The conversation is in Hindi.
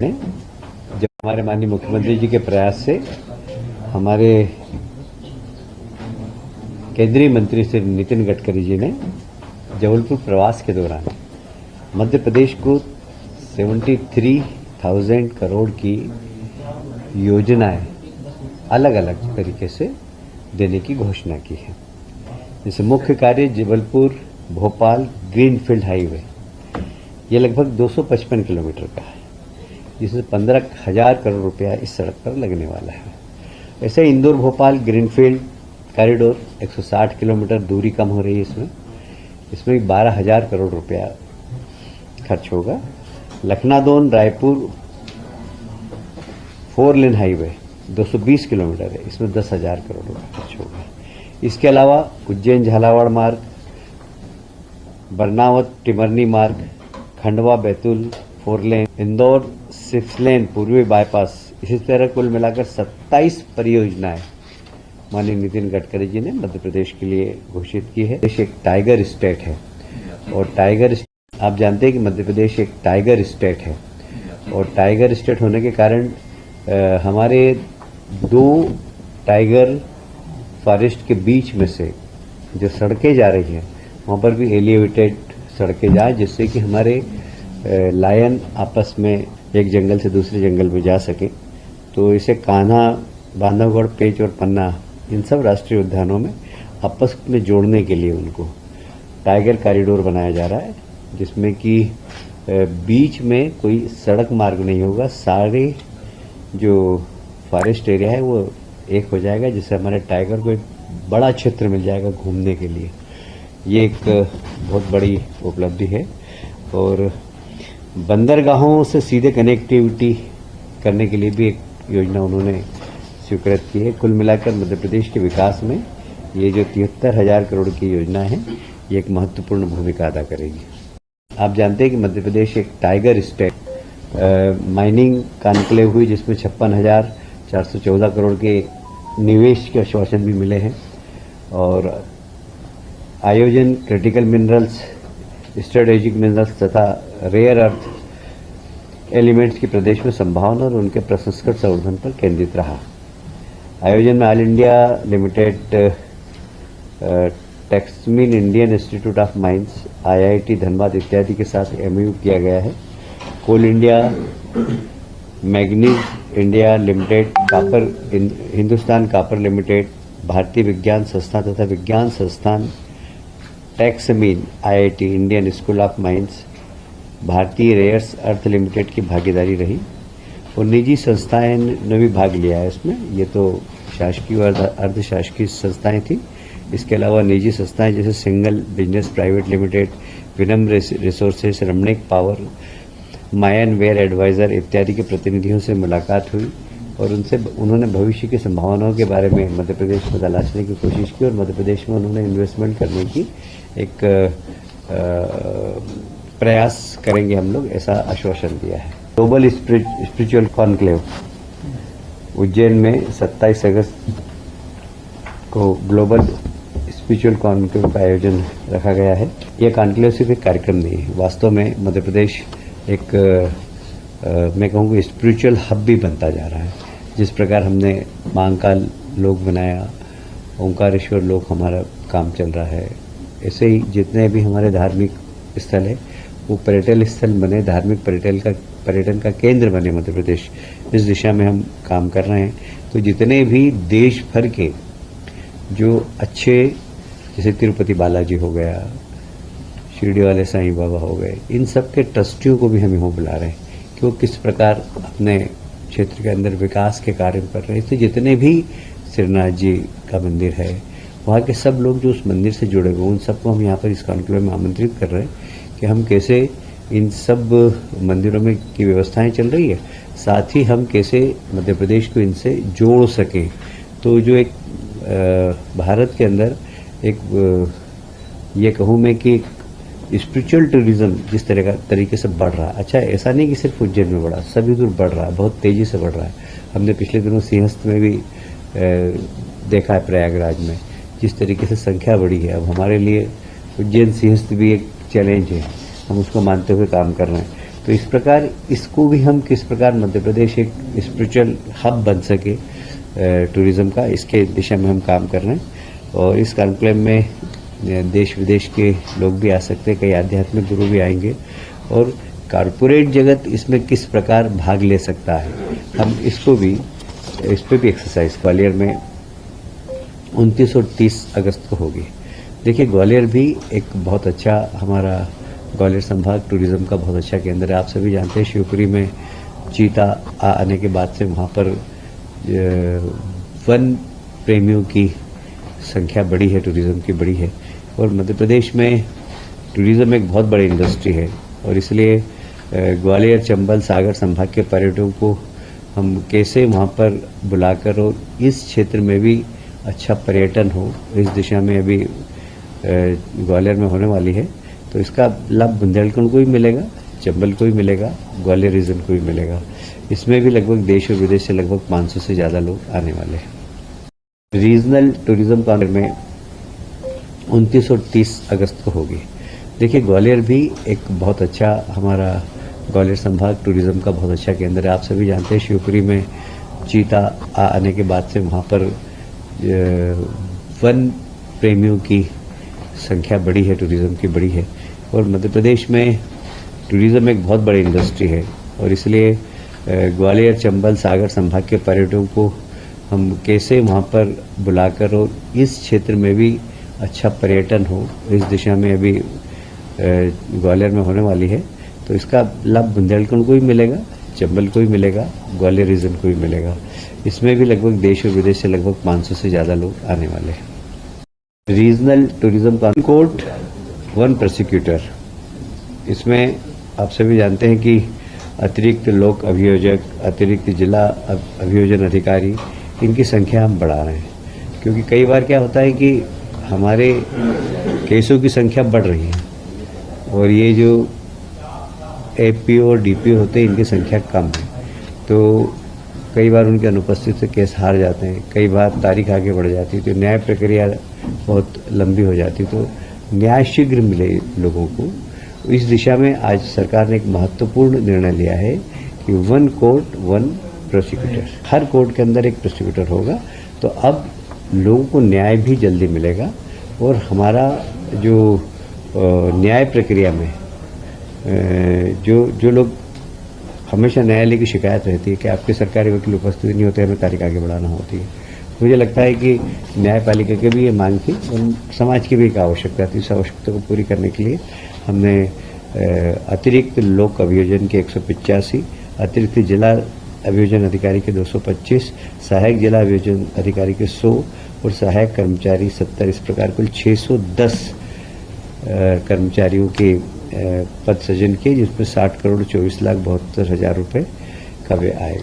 ने जब हमारे माननीय मुख्यमंत्री जी के प्रयास से हमारे केंद्रीय मंत्री श्री नितिन गडकरी जी ने जबलपुर प्रवास के दौरान मध्य प्रदेश को 73,000 करोड़ की योजनाएं अलग अलग तरीके से देने की घोषणा की है। जैसे मुख्य कार्य जबलपुर भोपाल ग्रीनफील्ड हाईवे, ये लगभग 255 किलोमीटर का है, जिसमें 15,000 करोड़ रुपया इस सड़क पर लगने वाला है। ऐसे Indore Bhopal greenfield corridor 160 kilometre दूरी कम हो रही है, इसमें 12,000 करोड़ रुपया खर्च होगा। Lakhnadon Raipur 4 lane highway 220 kilometre है, इसमें 10,000 करोड़ रुपया खर्च होगा। इसके अलावा उज्जैन झालावाड़ मार्ग, बरनावत टिमरनी मार्ग, खंडवा बैतूल 4 लेन, इंदौर 6 लेन पूर्वी बाईपास, इसी तरह कुल मिलाकर 27 परियोजनाएं माननीय नितिन गडकरी जी ने मध्य प्रदेश के लिए घोषित की है। देश एक टाइगर स्टेट है और आप जानते हैं कि मध्य प्रदेश एक टाइगर स्टेट है और टाइगर स्टेट होने के कारण हमारे 2 टाइगर फॉरेस्ट के बीच में से जो सड़कें जा रही हैं वहाँ पर भी एलिवेटेड सड़कें जाए, जिससे कि हमारे लायन आपस में एक जंगल से दूसरे जंगल में जा सके। तो इसे कान्हा, बांधवगढ़, पेंच और पन्ना, इन सब राष्ट्रीय उद्यानों में आपस में जोड़ने के लिए उनको टाइगर कॉरिडोर बनाया जा रहा है, जिसमें कि बीच में कोई सड़क मार्ग नहीं होगा। सारे जो फॉरेस्ट एरिया है वो एक हो जाएगा, जिससे हमारे टाइगर को एक बड़ा क्षेत्र मिल जाएगा घूमने के लिए। ये एक बहुत बड़ी उपलब्धि है और बंदरगाहों से सीधे कनेक्टिविटी करने के लिए भी एक योजना उन्होंने स्वीकृत की है। कुल मिलाकर मध्य प्रदेश के विकास में ये जो 73,000 करोड़ की योजना है, ये एक महत्वपूर्ण भूमिका अदा करेगी। आप जानते हैं कि मध्य प्रदेश एक टाइगर स्टेट, माइनिंग कॉन्क्लेव हुई जिसमें 56,414 करोड़ के निवेश के आश्वासन भी मिले हैं और आयोजन क्रिटिकल मिनरल्स, स्ट्रेटेजिक मिनरल्स तथा रेयर अर्थ एलिमेंट्स की प्रदेश में संभावना और उनके प्रसंस्करण संवर्धन पर केंद्रित रहा। आयोजन में All India Limited, Texmin, Indian Institute of Mines, IIT Dhanbad इत्यादि के साथ MOU किया गया है। Coal India, Manganese India Limited, Hindustan Copper Limited, भारतीय विज्ञान संस्थान तथा विज्ञान संस्थान Texmin, IIT, Indian School of Mines, भारतीय रेयर्स अर्थ लिमिटेड की भागीदारी रही और निजी संस्थाएं ने भी भाग लिया है इसमें। ये तो शासकीय और अर्धशासकीय संस्थाएं थी। इसके अलावा निजी संस्थाएं जैसे single business private limited, Vinamra resources, Ramnik power, mine ware advisor इत्यादि के प्रतिनिधियों से मुलाकात हुई और उन्होंने भविष्य की संभावनाओं के बारे में मध्य प्रदेश में तलाशने की कोशिश की और मध्य प्रदेश में उन्होंने इन्वेस्टमेंट करने की एक प्रयास करेंगे हम लोग, ऐसा आश्वासन दिया है। ग्लोबल स्पिरिचुअल कॉन्क्लेव उज्जैन में 27 अगस्त को ग्लोबल स्पिरिचुअल कॉन्क्लेव का आयोजन रखा गया है। यह कॉन्क्लेव सिर्फ एक कार्यक्रम नहीं है, वास्तव में मध्य प्रदेश एक मैं कहूँगा स्पिरिचुअल हब भी बनता जा रहा है। जिस प्रकार हमने महाकाल लोक बनाया, ओंकारेश्वर लोक हमारा काम चल रहा है, ऐसे ही जितने भी हमारे धार्मिक स्थल है वो पर्यटन स्थल बने, धार्मिक पर्यटन का केंद्र बने मध्य प्रदेश। इस दिशा में हम काम कर रहे हैं। तो जितने भी देश भर के जो अच्छे, जैसे तिरुपति बालाजी हो गया, शिरडी वाले साईं बाबा हो गए, इन सब के ट्रस्टियों को भी हम यहाँ बुला रहे हैं कि वो किस प्रकार अपने क्षेत्र के अंदर विकास के कार्य कर रहे हैं। तो जितने भी श्रीनाथ जी का मंदिर है, वहाँ के सब लोग जो उस मंदिर से जुड़े हुए, उन सबको हम यहाँ पर इस कॉन्क्लेव में आमंत्रित कर रहे हैं कि हम कैसे इन सब मंदिरों में की व्यवस्थाएं चल रही है, साथ ही हम कैसे मध्य प्रदेश को इनसे जोड़ सकें। तो जो एक भारत के अंदर एक ये कहूँ मैं कि स्पिरिचुअल टूरिज्म जिस तरीके से बढ़ रहा है, अच्छा ऐसा नहीं कि सिर्फ उज्जैन में बढ़ा, सभी दूर बढ़ रहा है, बहुत तेज़ी से बढ़ रहा है। हमने पिछले दिनों सिंहस्थ में भी देखा है, प्रयागराज में जिस तरीके से संख्या बढ़ी है। अब हमारे लिए उज्जैन सिंहस्थ भी एक चैलेंज है, हम उसको मानते हुए काम कर रहे हैं। तो इस प्रकार इसको भी हम किस प्रकार मध्य प्रदेश एक स्पिरिचुअल हब बन सके टूरिज्म का, इसके दिशा में हम काम कर रहे हैं। और इस कॉन्क्लेव में देश विदेश के लोग भी आ सकते हैं, कई आध्यात्मिक गुरु भी आएंगे और कारपोरेट जगत इसमें किस प्रकार भाग ले सकता है, हम इस पर भी एक्सरसाइज ग्वालियर में 29 और 30 अगस्त को होगी। देखिए, ग्वालियर भी एक बहुत अच्छा हमारा ग्वालियर संभाग टूरिज्म का बहुत अच्छा केंद्र है। आप सभी जानते हैं शिवपुरी में चीता आने के बाद से वहाँ पर वन प्रेमियों की संख्या बढ़ी है, टूरिज्म की बढ़ी है। और मध्य प्रदेश में टूरिज्म एक बहुत बड़ी इंडस्ट्री है और इसलिए ग्वालियर, चंबल, सागर संभाग के पर्यटकों को हम कैसे वहाँ पर बुलाकर और इस क्षेत्र में भी अच्छा पर्यटन हो, इस दिशा में अभी ग्वालियर में होने वाली है। तो इसका लाभ बुंदेलखंड को भी मिलेगा, चंबल को भी मिलेगा, ग्वालियर रीजन को भी मिलेगा। इसमें भी लगभग देश और विदेश से लगभग 500 से ज़्यादा लोग आने वाले हैं। रीजनल टूरिज्म कॉन्क्लेव में 29 और 30 अगस्त को होगी। देखिए, ग्वालियर भी एक बहुत अच्छा हमारा ग्वालियर संभाग टूरिज्म का बहुत अच्छा केंद्र है। आप सभी जानते हैं शिवपुरी में चीता आने के बाद से वहाँ पर वन प्रेमियों की संख्या बढ़ी है, टूरिज्म की बढ़ी है। और मध्य प्रदेश में टूरिज्म एक बहुत बड़ी इंडस्ट्री है और इसलिए ग्वालियर, चंबल, सागर संभाग के पर्यटकों को हम कैसे वहाँ पर बुलाकर और इस क्षेत्र में भी अच्छा पर्यटन हो, इस दिशा में अभी ग्वालियर में होने वाली है। तो इसका लाभ बुंदेलखंड को भी मिलेगा, चंबल को भी मिलेगा, ग्वालियर रीजन को भी मिलेगा। इसमें भी लगभग देश और विदेश से लगभग 500 से ज़्यादा लोग आने वाले हैं। Regional tourism court, one prosecutor, इसमें आप सभी जानते हैं कि अतिरिक्त लोक अभियोजक, अतिरिक्त जिला अभियोजन अधिकारी, इनकी संख्या हम बढ़ा रहे हैं। क्योंकि कई बार क्या होता है कि हमारे केसों की संख्या बढ़ रही है और ये जो एपीओ और डीपीओ होते हैं, इनकी संख्या कम है। तो कई बार उनके अनुपस्थित से केस हार जाते हैं, कई बार तारीख आगे बढ़ जाती है, तो न्याय प्रक्रिया बहुत लंबी हो जाती है। तो न्याय शीघ्र मिले लोगों को, इस दिशा में आज सरकार ने एक महत्वपूर्ण निर्णय लिया है कि वन कोर्ट, वन प्रोसिक्यूटर, हर कोर्ट के अंदर एक प्रोसिक्यूटर होगा। तो अब लोगों को न्याय भी जल्दी मिलेगा और हमारा जो न्याय प्रक्रिया में जो लोग हमेशा न्यायालय की शिकायत रहती है कि आपके सरकारी वकील उपस्थित नहीं होते, हमें तारीख आगे बढ़ाना होती है। मुझे लगता है कि न्यायपालिका की भी ये मांग थी और समाज की भी एक आवश्यकता थी। इस आवश्यकता को पूरी करने के लिए हमने अतिरिक्त लोक अभियोजन के 185, अतिरिक्त जिला अभियोजन अधिकारी के 225, सहायक जिला अभियोजन अधिकारी के 100 और सहायक कर्मचारी 70, इस प्रकार कुल 610 कर्मचारियों के पद सृजन किए, जिसमें 60 करोड़ 24 लाख 72 हजार रुपये का व्यय आएगा।